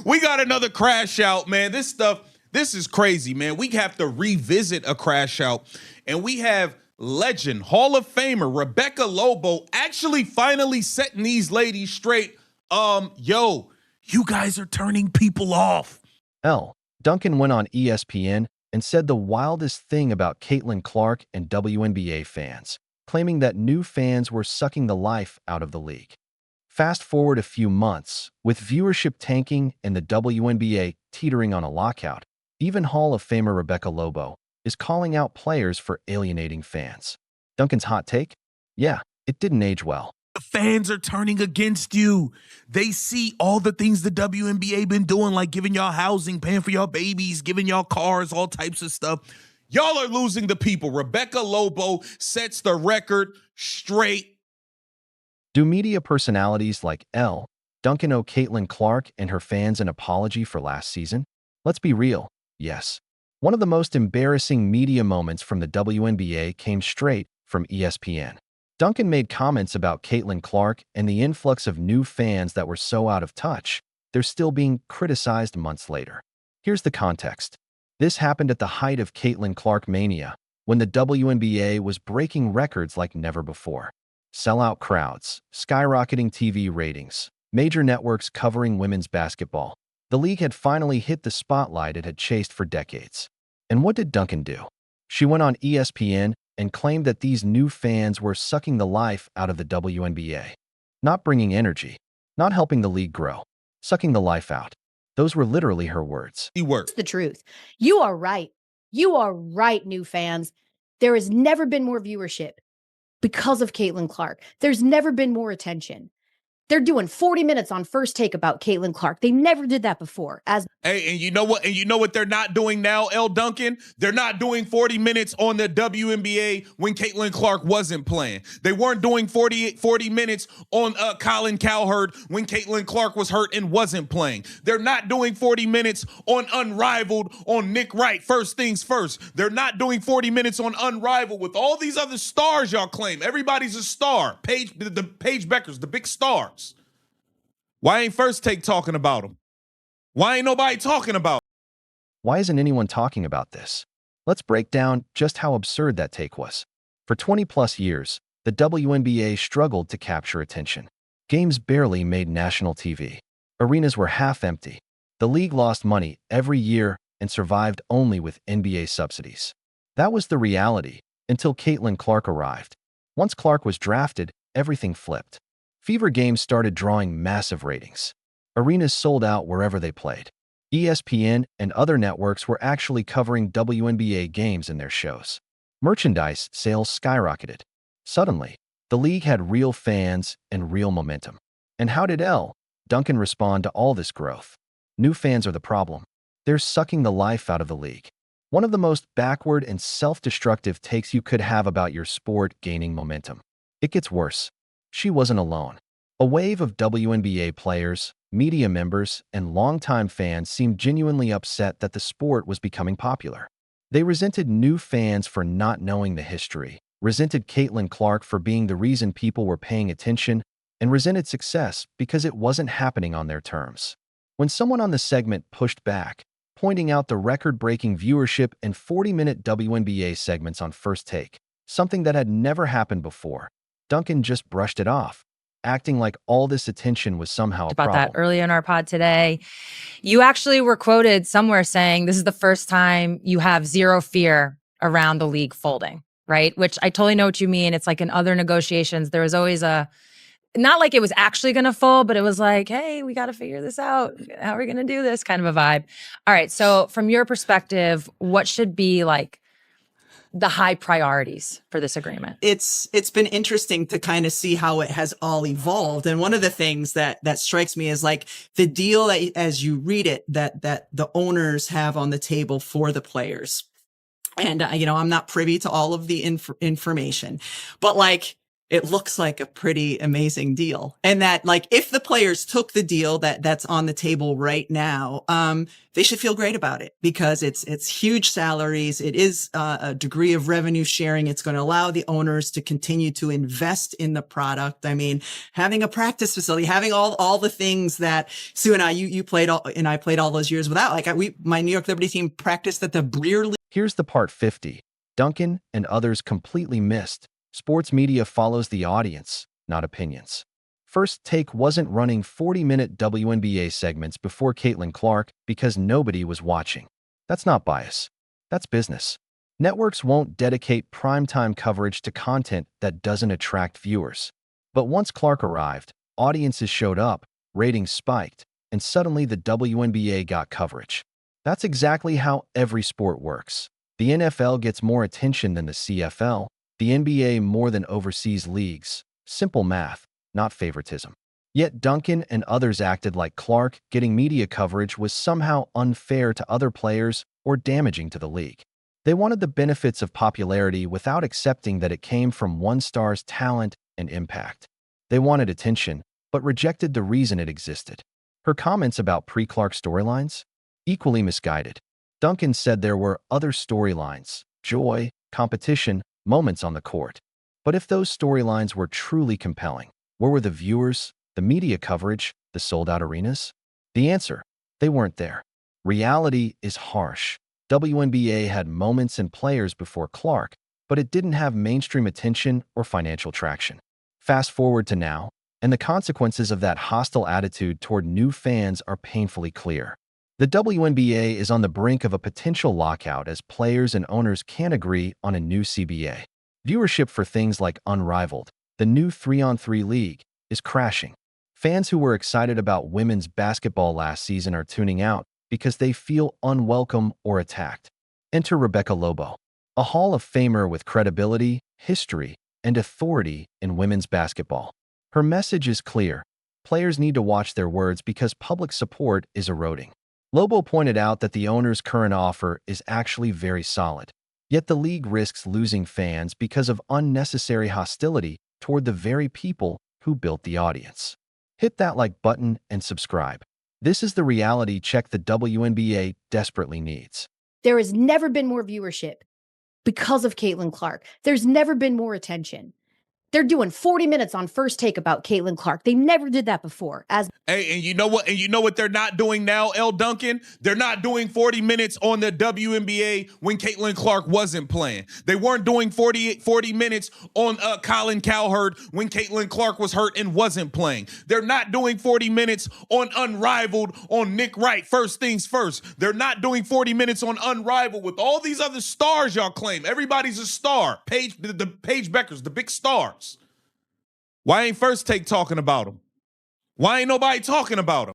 We got another crash out, man. This is crazy, man. We have to revisit a crash out, and we have legend, Hall of Famer Rebecca Lobo actually finally setting these ladies straight. Yo, you guys are turning people off. Elle Duncan went on ESPN and said the wildest thing about Caitlin Clark and WNBA fans, claiming that new fans were sucking the life out of the league. Fast forward a few months, with viewership tanking and the WNBA teetering on a lockout, even Hall of Famer Rebecca Lobo is calling out players for alienating fans. Duncan's hot take? Yeah, it didn't age well. The fans are turning against you. They see all the things the WNBA been doing, like giving y'all housing, paying for y'all babies, giving y'all cars, all types of stuff. Y'all are losing the people. Rebecca Lobo sets the record straight. Do media personalities like Elle Duncan owe Caitlin Clark and her fans an apology for last season? Let's be real, yes. One of the most embarrassing media moments from the WNBA came straight from ESPN. Duncan made comments about Caitlin Clark and the influx of new fans that were so out of touch, they're still being criticized months later. Here's the context. This happened at the height of Caitlin Clark mania, when the WNBA was breaking records like never before. Sellout crowds, skyrocketing TV ratings, major networks covering women's basketball. The league had finally hit the spotlight it had chased for decades. And what did Duncan do? She went on ESPN and claimed that these new fans were sucking the life out of the WNBA. Not bringing energy, not helping the league grow, sucking the life out. Those were literally her words. It's the truth. You are right. You are right, new fans. There has never been more viewership because of Caitlin Clark. There's never been more attention. They're doing 40 minutes on First Take about Caitlin Clark. They never did that before. Hey, and you know what? And you know what they're not doing now, Elle Duncan? They're not doing 40 minutes on the WNBA when Caitlin Clark wasn't playing. They weren't doing 40 minutes on Colin Cowherd when Caitlin Clark was hurt and wasn't playing. They're not doing 40 minutes on Unrivaled on Nick Wright, first things first. They're not doing 40 minutes on Unrivaled with all these other stars y'all claim. Everybody's a star. Paige Beckers, the big stars. Why ain't First Take talking about them? Why ain't nobody talking about them? Why isn't anyone talking about this? Let's break down just how absurd that take was. For 20-plus years, the WNBA struggled to capture attention. Games barely made national TV. Arenas were half empty. The league lost money every year and survived only with NBA subsidies. That was the reality until Caitlin Clark arrived. Once Clark was drafted, everything flipped. Fever games started drawing massive ratings. Arenas sold out wherever they played. ESPN and other networks were actually covering WNBA games in their shows. Merchandise sales skyrocketed. Suddenly, the league had real fans and real momentum. And how did Elle Duncan respond to all this growth? New fans are the problem. They're sucking the life out of the league. One of the most backward and self-destructive takes you could have about your sport gaining momentum. It gets worse. She wasn't alone. A wave of WNBA players, media members, and longtime fans seemed genuinely upset that the sport was becoming popular. They resented new fans for not knowing the history, resented Caitlin Clark for being the reason people were paying attention, and resented success because it wasn't happening on their terms. When someone on the segment pushed back, pointing out the record-breaking viewership and 40-minute WNBA segments on First Take, something that had never happened before, Duncan just brushed it off, acting like all this attention was somehow a problem. About that earlier in our pod today. You actually were quoted somewhere saying this is the first time you have zero fear around the league folding, right? Which I totally know what you mean. It's like in other negotiations, there was always not like it was actually going to fold, but it was like, hey, we got to figure this out. How are we going to do this? Kind of a vibe. All right. So from your perspective, what should be like the high priorities for this agreement? It's been interesting to kind of see how it has all evolved. And one of the things that strikes me is like the deal that, as you read it, that the owners have on the table for the players. And, I'm not privy to all of the information, but like it looks like a pretty amazing deal. And that, like, if the players took the deal that's on the table right now, they should feel great about it because it's huge salaries. It is a degree of revenue sharing. It's going to allow the owners to continue to invest in the product. I mean, having a practice facility, having all the things that Sue and you played and I played all those years without. Like my New York Liberty team practiced at the Breer League. Here's the part 50. Duncan and others completely missed. Sports media follows the audience, not opinions. First Take wasn't running 40-minute WNBA segments before Caitlin Clark because nobody was watching. That's not bias. That's business. Networks won't dedicate primetime coverage to content that doesn't attract viewers. But once Clark arrived, audiences showed up, ratings spiked, and suddenly the WNBA got coverage. That's exactly how every sport works. The NFL gets more attention than the CFL, the NBA more than overseas leagues. Simple math, not favoritism. Yet Duncan and others acted like Clark getting media coverage was somehow unfair to other players or damaging to the league. They wanted the benefits of popularity without accepting that it came from one star's talent and impact. They wanted attention, but rejected the reason it existed. Her comments about pre-Clark storylines? Equally misguided. Duncan said there were other storylines, joy, competition, moments on the court. But if those storylines were truly compelling, where were the viewers, the media coverage, the sold-out arenas? The answer: they weren't there. Reality is harsh. WNBA had moments and players before Clark, but it didn't have mainstream attention or financial traction. Fast forward to now, and the consequences of that hostile attitude toward new fans are painfully clear. The WNBA is on the brink of a potential lockout as players and owners can't agree on a new CBA. Viewership for things like Unrivaled, the new 3-on-3 league, is crashing. Fans who were excited about women's basketball last season are tuning out because they feel unwelcome or attacked. Enter Rebecca Lobo, a Hall of Famer with credibility, history, and authority in women's basketball. Her message is clear. Players need to watch their words because public support is eroding. Lobo pointed out that the owner's current offer is actually very solid, yet the league risks losing fans because of unnecessary hostility toward the very people who built the audience. Hit that like button and subscribe. This is the reality check the WNBA desperately needs. There has never been more viewership because of Caitlin Clark. There's never been more attention. They're doing 40 minutes on First Take about Caitlin Clark. They never did that before. Hey, and you know what? And you know what they're not doing now, Elle Duncan? They're not doing 40 minutes on the WNBA when Caitlin Clark wasn't playing. They weren't doing 40 minutes on Colin Cowherd when Caitlin Clark was hurt and wasn't playing. They're not doing 40 minutes on Unrivaled on Nick Wright, first things first. They're not doing 40 minutes on Unrivaled with all these other stars y'all claim. Everybody's a star. The Paige Beckers, the big stars. Why ain't First Take talking about them? Why ain't nobody talking about them?